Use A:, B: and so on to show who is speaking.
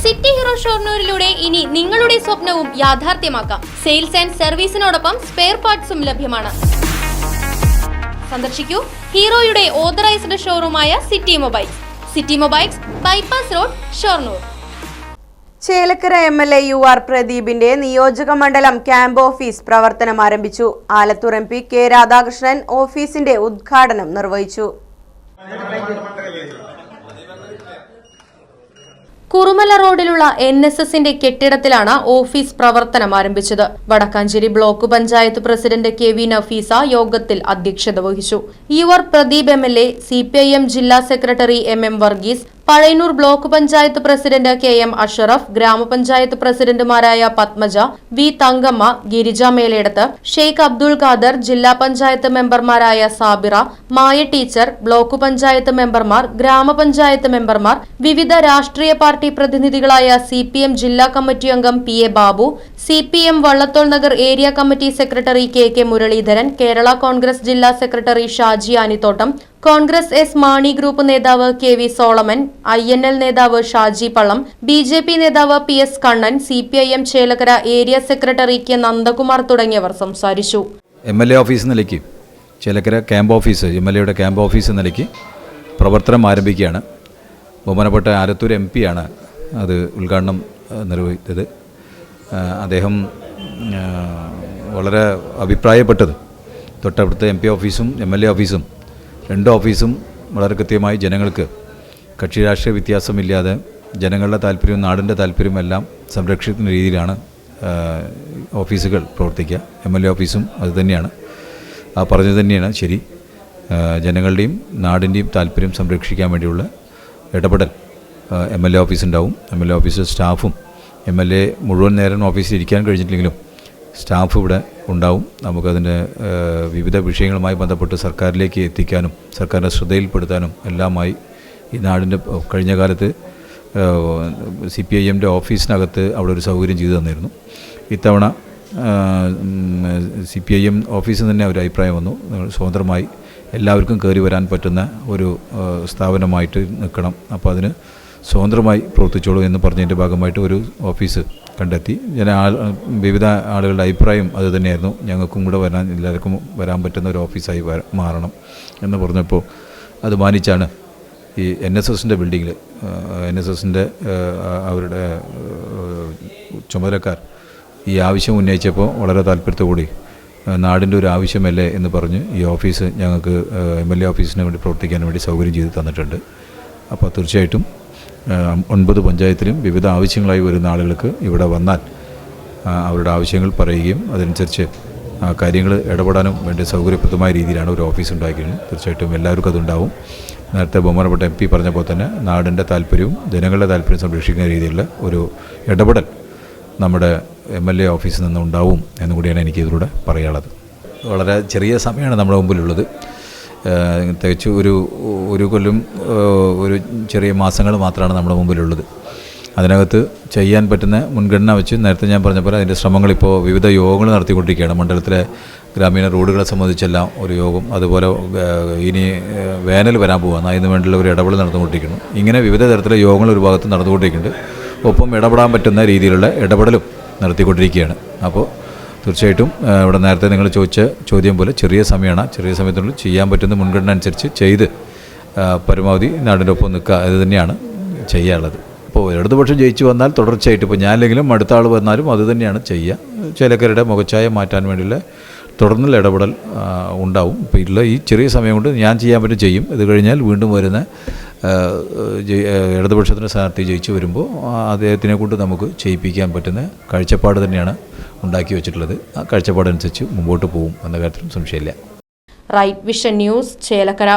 A: City hero ഷൊർണൂരിലൂടെ ഇനി നിങ്ങളുടെ സ്വപ്നവും യാഥാർത്ഥ്യമാക്കാം. സെയിൽസ് ആൻഡ് സർവീസിനോടൊപ്പം സ്പെയർ പാർട്സും ലഭ്യമാണ്. സന്ദർശിക്കൂ ഹീറോയുടെ ഓതറൈസ്ഡ് ഷോറൂമായ city mobiles. City mobiles, bypass road, Shoranur.
B: Chelakkara MLA UR പ്രദീപിന്റെ നിയോജക മണ്ഡലം ക്യാമ്പ് ഓഫീസ് പ്രവർത്തനം ആരംഭിച്ചു. ആലത്തൂർ MP K രാധാകൃഷ്ണൻ ഓഫീസിന്റെ ഉദ്ഘാടനം നിർവഹിച്ചു.
A: കുറുമല റോഡിലുള്ള NSSന്റെ കെട്ടിടത്തിലാണ് ഓഫീസ് പ്രവർത്തനം ആരംഭിച്ചത്. Wadakkanchery block panchayat president KV Nafeesa യോഗത്തിൽ അധ്യക്ഷത വഹിച്ചു. UR പ്രദീപ് MLA, CPIM ജില്ലാ secretary MM Varghese, Pazhayannur block panchayat president KM Ashraf, ഗ്രാമപഞ്ചായത്ത് പ്രസിഡന്റുമാരായ പത്മജ, V തങ്കമ്മ, ഗിരിജ മേലേടത്ത്, ഷെയ്ഖ് അബ്ദുൾ ഖാദർ, ജില്ലാ പഞ്ചായത്ത് മെമ്പർമാരായ സാബിറ, മായ ടീച്ചർ, ബ്ലോക്ക് പഞ്ചായത്ത് മെമ്പർമാർ, ഗ്രാമപഞ്ചായത്ത് മെമ്പർമാർ, വിവിധ രാഷ്ട്രീയ പാർട്ടി പ്രതിനിധികളായ CPM ജില്ലാ കമ്മിറ്റി അംഗം PA Babu, CPM Vallathol Nagar area committee secretary KK Muraleedharan, Kerala Congress ജില്ലാ secretary Shaji Anithottam, Congress S Mani group നേതാവ് KV സോളമൻ, INL നേതാവ് ഷാജി പള്ളം, BJP നേതാവ് PS Kannan, CPIM Chelakkara area secretary K Nandakumar തുടങ്ങിയവർ സംസാരിച്ചു.
C: MLA ഓഫീസ് നിലയ്ക്ക് ചേലക്കര ക്യാമ്പ് ഓഫീസ്, MLAയുടെ ക്യാമ്പ് ഓഫീസ് നിലയ്ക്ക് പ്രവർത്തനം ആരംഭിക്കുകയാണ്. ബഹുമാനപ്പെട്ട ആലത്തൂർ MP ആണ് അത് ഉദ്ഘാടനം നിർവഹിച്ചത്. അദ്ദേഹം വളരെ അഭിപ്രായപ്പെട്ടത് തൊട്ടടുത്ത MP ഓഫീസും MLA ഓഫീസും രണ്ട് ഓഫീസും വളരെ കൃത്യമായി ജനങ്ങൾക്ക് കക്ഷി രാഷ്ട്രീയ വ്യത്യാസമില്ലാതെ ജനങ്ങളുടെ താല്പര്യവും നാടിൻ്റെ താല്പര്യമെല്ലാം സംരക്ഷിക്കുന്ന രീതിയിലാണ് ഓഫീസുകൾ പ്രവർത്തിക്കുക. MLA ഓഫീസും അത് തന്നെയാണ്, ആ പറഞ്ഞത് തന്നെയാണ് ശരി. ജനങ്ങളുടെയും നാടിൻ്റെയും താല്പര്യം സംരക്ഷിക്കാൻ വേണ്ടിയുള്ള ഇടപെടൽ MLA ഓഫീസുണ്ടാവും. MLA ഓഫീസ് സ്റ്റാഫും MLA മുഴുവൻ നേരം ഓഫീസിൽ ഇരിക്കാൻ കഴിഞ്ഞിട്ടില്ലെങ്കിലും സ്റ്റാഫ് ഇവിടെ ഉണ്ടാവും. നമുക്കതിൻ്റെ വിവിധ വിഷയങ്ങളുമായി ബന്ധപ്പെട്ട് സർക്കാരിലേക്ക് എത്തിക്കാനും സർക്കാരിൻ്റെ ശ്രദ്ധയിൽപ്പെടുത്താനും എല്ലാമായി ഈ നാടിൻ്റെ കഴിഞ്ഞ കാലത്ത് CPIMൻ്റെ ഓഫീസിനകത്ത് അവിടെ ഒരു സൗകര്യം ചെയ്തു തന്നിരുന്നു. ഇത്തവണ CPIM ഓഫീസിൽ തന്നെ ഒരു അഭിപ്രായം വന്നു, സ്വതന്ത്രമായി എല്ലാവർക്കും കയറി വരാൻ പറ്റുന്ന ഒരു സ്ഥാപനമായിട്ട് നിൽക്കണം, അപ്പോൾ അതിന് സ്വതന്ത്രമായി പ്രവർത്തിച്ചോളൂ എന്ന് പറഞ്ഞതിൻ്റെ ഭാഗമായിട്ട് ഒരു ഓഫീസ് കണ്ടെത്തി. വിവിധ ആളുകളുടെ അഭിപ്രായം അത് തന്നെയായിരുന്നു, ഞങ്ങൾക്കും കൂടെ വരാൻ, എല്ലാവർക്കും വരാൻ പറ്റുന്ന ഒരു ഓഫീസായി മാറണം എന്ന് പറഞ്ഞപ്പോൾ അത് മാനിച്ചാണ് ഈ NSSൻ്റെ ബിൽഡിങ്ങിൽ NSSൻ്റെ അവരുടെ ചുമതലക്കാർ ഈ ആവശ്യം ഉന്നയിച്ചപ്പോൾ വളരെ താല്പര്യത്തോടുകൂടി നാടിൻ്റെ ഒരു ആവശ്യമല്ലേ എന്ന് പറഞ്ഞ് ഈ ഓഫീസ് ഞങ്ങൾക്ക് MLA ഓഫീസിന് വേണ്ടി പ്രവർത്തിക്കാൻ വേണ്ടി സൗകര്യം ചെയ്ത് തന്നിട്ടുണ്ട്. അപ്പോൾ തീർച്ചയായിട്ടും 9 പഞ്ചായത്തിലും വിവിധ ആവശ്യങ്ങളായി വരുന്ന ആളുകൾക്ക് ഇവിടെ വന്നാൽ അവരുടെ ആവശ്യങ്ങൾ പറയുകയും അതനുസരിച്ച് കാര്യങ്ങൾ ഇടപെടാനും വേണ്ടി സൗകര്യപ്രദമായ രീതിയിലാണ് ഒരു ഓഫീസ് ഉണ്ടാക്കിയത്. തീർച്ചയായിട്ടും എല്ലാവർക്കും അതുണ്ടാവും. നേരത്തെ ബഹുമാനപ്പെട്ട MP പറഞ്ഞപ്പോൾ തന്നെ നാടിൻ്റെ താല്പര്യവും ജനങ്ങളുടെ താല്പര്യം സംരക്ഷിക്കുന്ന രീതിയിലുള്ള ഒരു ഇടപെടൽ നമ്മുടെ MLA ഓഫീസിൽ നിന്ന് ഉണ്ടാവും എന്നുകൂടിയാണ് എനിക്ക് ഇതിലൂടെ പറയാനുള്ളത്. വളരെ ചെറിയ സമയമാണ് നമ്മുടെ മുമ്പിലുള്ളത്. തികച്ച് ഒരു കൊല്ലം ഒരു ചെറിയ മാസങ്ങൾ മാത്രമാണ് നമ്മുടെ മുമ്പിലുള്ളത്. അതിനകത്ത് ചെയ്യാൻ പറ്റുന്ന മുൻഗണന വെച്ച് നേരത്തെ ഞാൻ പറഞ്ഞ പോലെ അതിൻ്റെ ശ്രമങ്ങളിപ്പോൾ വിവിധ യോഗങ്ങൾ നടത്തിക്കൊണ്ടിരിക്കുകയാണ്. മണ്ഡലത്തിലെ ഗ്രാമീണ റോഡുകളെ സംബന്ധിച്ചെല്ലാം ഒരു യോഗം, അതുപോലെ ഇനി വേനൽ വരാൻ പോകുകയാണ്, അതിന് വേണ്ടിയുള്ള ഒരു ഇടപെടൽ നടന്നുകൊണ്ടിരിക്കുന്നു. ഇങ്ങനെ വിവിധ തരത്തിലുള്ള യോഗങ്ങൾ ഒരു ഭാഗത്ത് നടന്നുകൊണ്ടിരിക്കുന്നുണ്ട്. ഒപ്പം ഇടപെടാൻ പറ്റുന്ന രീതിയിലുള്ള ഇടപെടലും നടത്തിക്കൊണ്ടിരിക്കുകയാണ്. അപ്പോൾ തീർച്ചയായിട്ടും ഇവിടെ നേരത്തെ നിങ്ങൾ ചോദിച്ച ചോദ്യം പോലെ ചെറിയ സമയമാണ്, ചെറിയ സമയത്തിനുള്ളിൽ ചെയ്യാൻ പറ്റുന്ന മുൻഗണന അനുസരിച്ച് ചെയ്ത് പരമാവധി നാടിൻ്റെ ഒപ്പം നിൽക്കുക, അത് തന്നെയാണ് ചെയ്യാനുള്ളത്. അപ്പോൾ ഇടതുപക്ഷം ജയിച്ചു വന്നാൽ തുടർച്ചയായിട്ട്, ഇപ്പോൾ ഞാനില്ലെങ്കിലും അടുത്ത ആൾ വന്നാലും അത് തന്നെയാണ് ചെയ്യുക. ചേലക്കരയുടെ മുഖച്ഛായ മാറ്റാൻ വേണ്ടിയുള്ള തുടർന്നുള്ള ഇടപെടൽ ഉണ്ടാവും. ഇപ്പോൾ ഉള്ള ഈ ചെറിയ സമയം കൊണ്ട് ഞാൻ ചെയ്യാൻ പറ്റും ചെയ്യും. ഇത് കഴിഞ്ഞാൽ വീണ്ടും വരുന്ന ഇടതുപക്ഷത്തിൻ്റെ സ്ഥാനാർത്ഥി ജയിച്ചു വരുമ്പോൾ അദ്ദേഹത്തിനെ കൊണ്ട് നമുക്ക് ചെയ്യിപ്പിക്കാൻ പറ്റുന്ന കാഴ്ചപ്പാട് തന്നെയാണ് ഉണ്ടാക്കി വെച്ചിട്ടുള്ളത്. ആ കാഴ്ചപ്പാടനുസരിച്ച് മുമ്പോട്ട് പോകും എന്ന കാര്യത്തിലും സംശയമില്ല.
A: Right Vision News, Chelakkara.